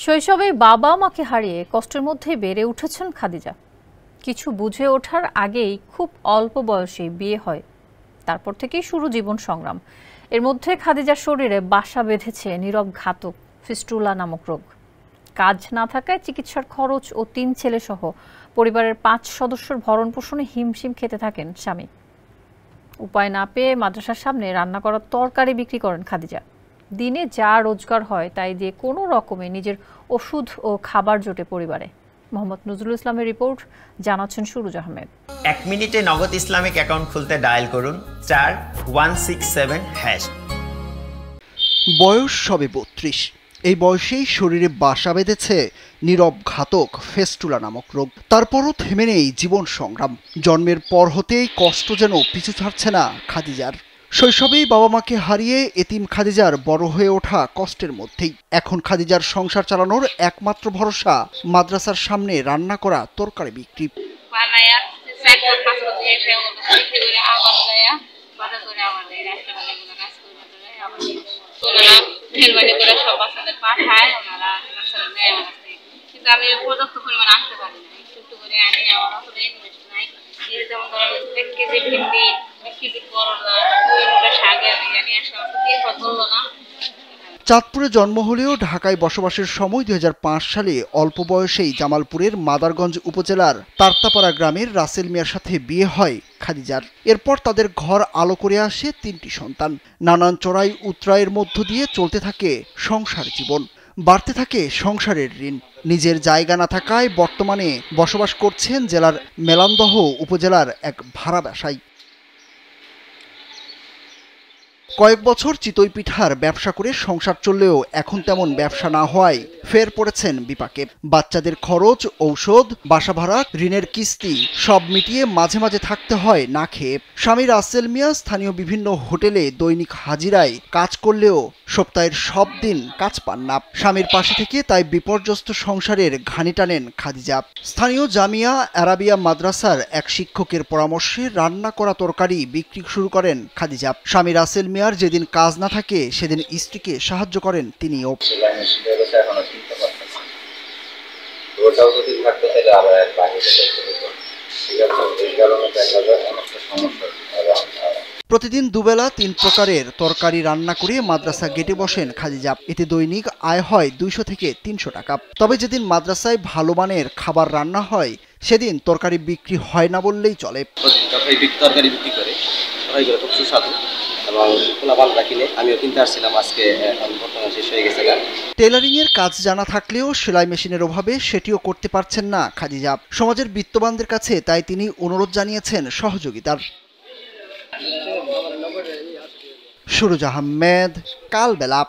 শৈশবে বাবা মাকে হারিয়ে কষ্টের মধ্যে বেড়ে উঠেছেন খাদিজা। কিছু বুঝে ওঠার আগেই খুব অল্প বয়সে বিয়ে হয়। তারপর থেকেই শুরু জীবন সংগ্রাম। এর মধ্যে খাদিজার শরীরে বাসা বেঁধেছে নীরব ঘাতক ফিস্টুলা নামক রোগ। কাজ না থাকায় চিকিৎসার খরচ ও ৩ ছেলে সহ পরিবারের ৫ সদস্যের ভরণ পোষণে হিমশিম খেতে থাকেন স্বামী। উপায় না পেয়ে মাদ্রাসার সামনে রান্না করা তরকারি বিক্রি করেন খাদিজা। দিনে যা রোজগার হয় তাই দিয়ে কোনো রকমে নিজের ওষুধ ও খাবার জোটে পরিবারে। মোহাম্মদ নজরুল ইসলামের রিপোর্ট, জানাচ্ছেন সুরুজ আহমেদ। ১ মিনিটে নগদ ইসলামিক অ্যাকাউন্ট খুলতে ডায়াল করুন *167#। বয়স সবে ৩২। এই বয়সেই শরীরে বাসা বেঁধেছে নীরব ঘাতক ফেস্টুলা নামক রোগ। তারপরও থেমে নেই জীবন সংগ্রাম। জন্মের পর হতেই কষ্ট যেন পিছু ছাড়ছে না খাদিজার। শৈশবেই বাবা মাকে হারিয়ে এতিম খাদিজার বড় হয়ে ওঠা কষ্টের মধ্যেই। এখন খাদিজার সংসার চালানোর একমাত্র ভরসা মাদ্রাসার সামনে রান্না করা তরকারি বিক্রি। আমি পর্যাপ্ত পরিমাণ আনতে পারি না, একটু করে আনি। আমার আসলে ইনভেস্ট নাই। যেমন ধরো 1 কেজি ভিন্ডি, 1 কেজি করলা, 2 মুঠা শাক নিয়ে আসলে আমার বললো না। চাঁদপুরে জন্ম হলেও ঢাকায় বসবাসের সময় ২০০৫ সালে অল্প বয়সেই জামালপুরের মাদারগঞ্জ উপজেলার তারতাপাড়া গ্রামের রাসেল মিয়ার সাথে বিয়ে হয় খাদিজার। এরপর তাদের ঘর আলো করে আসে ৩টি সন্তান। নানান চড়াই উতরাইয়ের মধ্য দিয়ে চলতে থাকে সংসার জীবন। বাড়তে থাকে সংসারের ঋণ। নিজের জায়গা না থাকায় বর্তমানে বসবাস করছেন জেলার মেলান্দহ উপজেলার এক ভাড়া বাসায়। কয়েক বছর চিতই পিঠার ব্যবসা করে সংসার চললেও এখন তেমন ব্যবসা না হওয়ায় ফের পড়েছেন বিপাকে। বাচ্চাদের খরচ, ঔষধ, বাসা ভাড়া, ঋণের কিস্তি সব মিটিয়ে মাঝে মাঝে থাকতে হয় না খেয়ে। স্বামী রাসেল মিয়া স্থানীয় বিভিন্ন হোটেলে দৈনিক হাজিরায় কাজ করলেও সপ্তাহের সব দিন কাজ পান না। স্বামীর পাশে থেকে তাই বিপর্যস্ত সংসারের ঘানি টানেন খাদিজা। স্থানীয় জামিয়া আরাবিয়া মাদ্রাসার এক শিক্ষকের পরামর্শে রান্না করা তরকারি বিক্রি শুরু করেন খাদিজা। স্বামী রাসেল মিয়ার যেদিন কাজ না থাকে সেদিন স্ত্রীকে সাহায্য করেন তিনিও। প্রতিদিন দুবেলা ৩ প্রকারের তরকারি রান্না করে মাদ্রাসা গেটে বসেন খাদিজা। এতে দৈনিক আয় হয় ২০০ থেকে ৩০০ টাকা। তবে যেদিন মাদ্রাসায় ভালো মানের খাবার রান্না হয় সেদিন তরকারি বিক্রি হয় না বললেই চলে। তরকারি বিক্রি করে খুব সুস্বাদু এবং পোলাপানরা কিনে, আমিও কিনতে আসছিলাম, আজকে বর্তমানে শেষ হয়ে গেছে। টেলারিং এর কাজ জানা থাকলেও সেলাই মেশিনের অভাবে সেটিও করতে পারছেন না খাদিজা। সমাজের বিত্তবানদের কাছে তাই তিনি অনুরোধ জানিয়েছেন সহযোগিতার। সুরুজ আহমেদ, কালবেলা।